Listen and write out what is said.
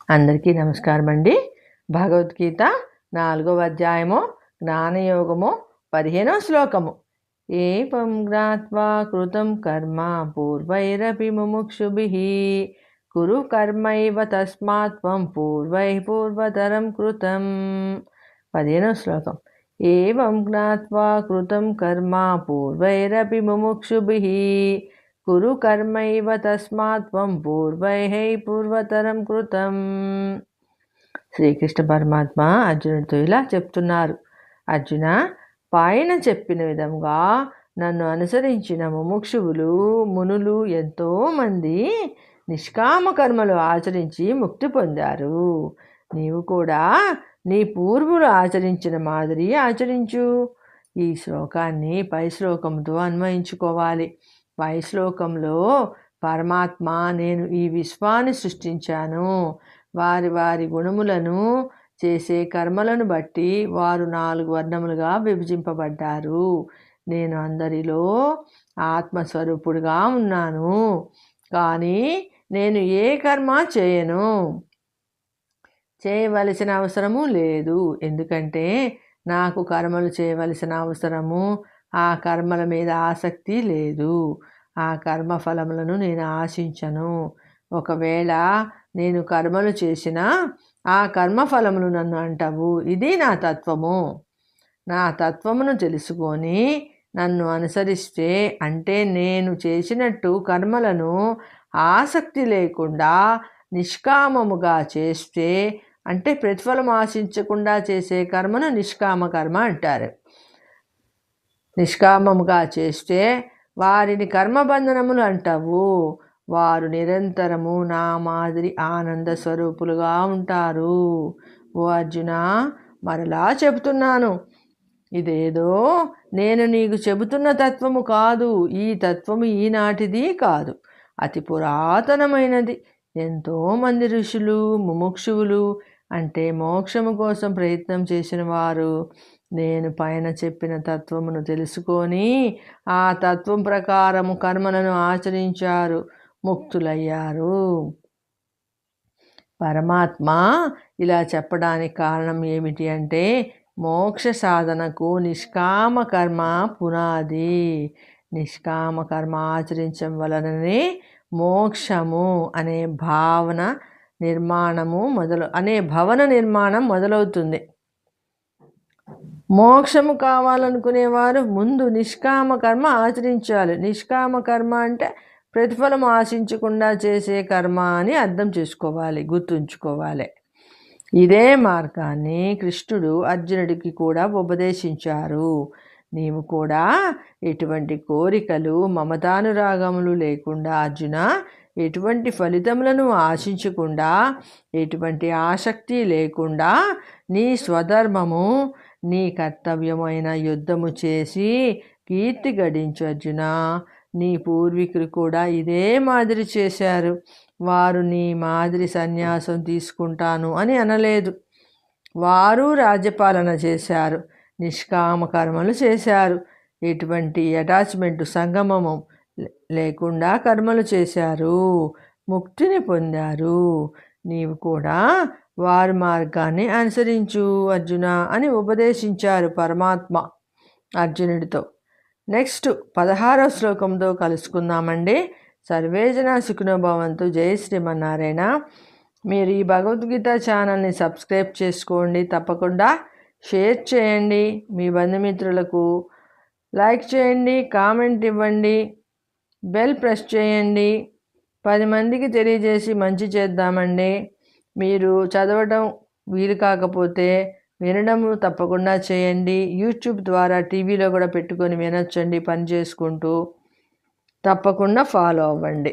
అందరికీ నమస్కారం అండి. భగవద్గీత 4వ అధ్యాయము జ్ఞానయోగము 15వ శ్లోకము. ఏవం జ్ఞాత్వా కృతం కర్మ పూర్వైరపి ముముక్షుభిః కురు కర్మైవ తస్మాత్ త్వం పూర్వతరం కృతం. 15వ శ్లోకం. ఏవం జ్ఞాత్వా కృతం కర్మ పూర్వైరపి ముముక్షుభిః కురు కర్మైవ తస్మాత్ త్వం పూర్వతరం కృతం. శ్రీకృష్ణ పరమాత్మ అర్జునుడితో ఇలా చెప్తున్నారు. అర్జున, పైన చెప్పిన విధంగా నన్ను అనుసరించిన ముముక్షువులు మునులు ఎంతోమంది నిష్కామ కర్మలు ఆచరించి ముక్తి పొందారు. నీవు కూడా నీ పూర్వులు ఆచరించిన మాదిరి ఆచరించు. ఈ శ్లోకాన్ని పై శ్లోకంతో అన్వయించుకోవాలి. పై శ్లోకంలో పరమాత్మ నేను ఈ విశ్వాన్ని సృష్టించాను, వారి వారి గుణములను చేసే కర్మలను బట్టి వారు 4 వర్ణములుగా విభజింపబడ్డారు. నేను అందరిలో ఆత్మస్వరూపుడుగా ఉన్నాను, కానీ నేను ఏ కర్మ చేయవలసిన అవసరము లేదు. ఎందుకంటే నాకు కర్మలు చేయవలసిన అవసరము, ఆ కర్మల మీద ఆసక్తి లేదు. ఆ కర్మ ఫలములను నేను ఆశించను. ఒకవేళ నేను కర్మలు చేసినా ఆ కర్మఫలములు నన్ను అంటవు. ఇది నా తత్వము. నా తత్వమును తెలుసుకొని నన్ను అనుసరిస్తే, అంటే నేను చేసినట్టు కర్మలను ఆసక్తి లేకుండా నిష్కామముగా చేస్తే, అంటే ప్రతిఫలం ఆశించకుండా చేసే కర్మను నిష్కామ కర్మ అంటారు. నిష్కామముగా చేస్తే వారిని కర్మబంధనములు అంటావు. వారు నిరంతరము నా మాదిరి ఆనంద స్వరూపులుగా ఉంటారు. ఓ అర్జున, మరలా చెబుతున్నాను, ఇదేదో నేను నీకు చెబుతున్న తత్వము కాదు. ఈ తత్వము ఈనాటిది కాదు, అతి పురాతనమైనది. ఎంతోమంది ఋషులు ముముక్షువులు, అంటే మోక్షము కోసం ప్రయత్నం చేసిన వారు నేను పైన చెప్పిన తత్వమును తెలుసుకొని ఆ తత్వం ప్రకారము కర్మలను ఆచరించారు, ముక్తులయ్యారు. పరమాత్మ ఇలా చెప్పడానికి కారణం ఏమిటి అంటే, మోక్ష సాధనకు నిష్కామ కర్మ పునాది. నిష్కామ కర్మ ఆచరించడం వలననే మోక్షము అనే భవన నిర్మాణం మొదలవుతుంది. మోక్షము కావాలనుకునేవారు ముందు నిష్కామ కర్మ ఆచరించాలి. నిష్కామ కర్మ అంటే ప్రతిఫలం ఆశించకుండా చేసే కర్మ అని అర్థం చేసుకోవాలి, గుర్తుంచుకోవాలి. ఇదే మార్గాన్ని కృష్ణుడు అర్జునుడికి కూడా ఉపదేశించారు. నీవు కూడా ఎటువంటి కోరికలు మమతానురాగములు లేకుండా అర్జున, ఎటువంటి ఫలితములను ఆశించకుండా, ఎటువంటి ఆసక్తి లేకుండా నీ స్వధర్మము, నీ కర్తవ్యమైన యుద్ధము చేసి కీర్తి గడించు అర్జున. నీ పూర్వీకులు కూడా ఇదే మాదిరి చేశారు. వారు నీ మాదిరి సన్యాసం తీసుకుంటాను అని అనలేదు. వారు రాజ్యపాలన చేశారు, నిష్కామ కర్మలు చేశారు, ఎటువంటి అటాచ్మెంట్ సంగమము లేకుండా కర్మలు చేశారు, ముక్తిని పొందారు. నీవు కూడా వారి మార్గాన్ని అనుసరించు అర్జున అని ఉపదేశించారు పరమాత్మ అర్జునుడితో. నెక్స్ట్ 16వ శ్లోకంతో కలుసుకుందామండి. సర్వే జనా సుఖినో భవంతు. జై శ్రీమన్నారాయణ. మీరు ఈ భగవద్గీత ఛానల్ని సబ్స్క్రైబ్ చేసుకోండి, తప్పకుండా షేర్ చేయండి, మీ బంధుమిత్రులకు లైక్ చేయండి, కామెంట్ ఇవ్వండి, బెల్ ప్రెస్ చేయండి. 10 మందికి తెలియజేసి మంచి చేద్దామండి. మీరు చదవడం వీలు కాకపోతే వినడము తప్పకుండా చేయండి. యూట్యూబ్ ద్వారా టీవీలో కూడా పెట్టుకొని వినొచ్చండి పని చేసుకుంటూ. తప్పకుండా ఫాలో అవ్వండి.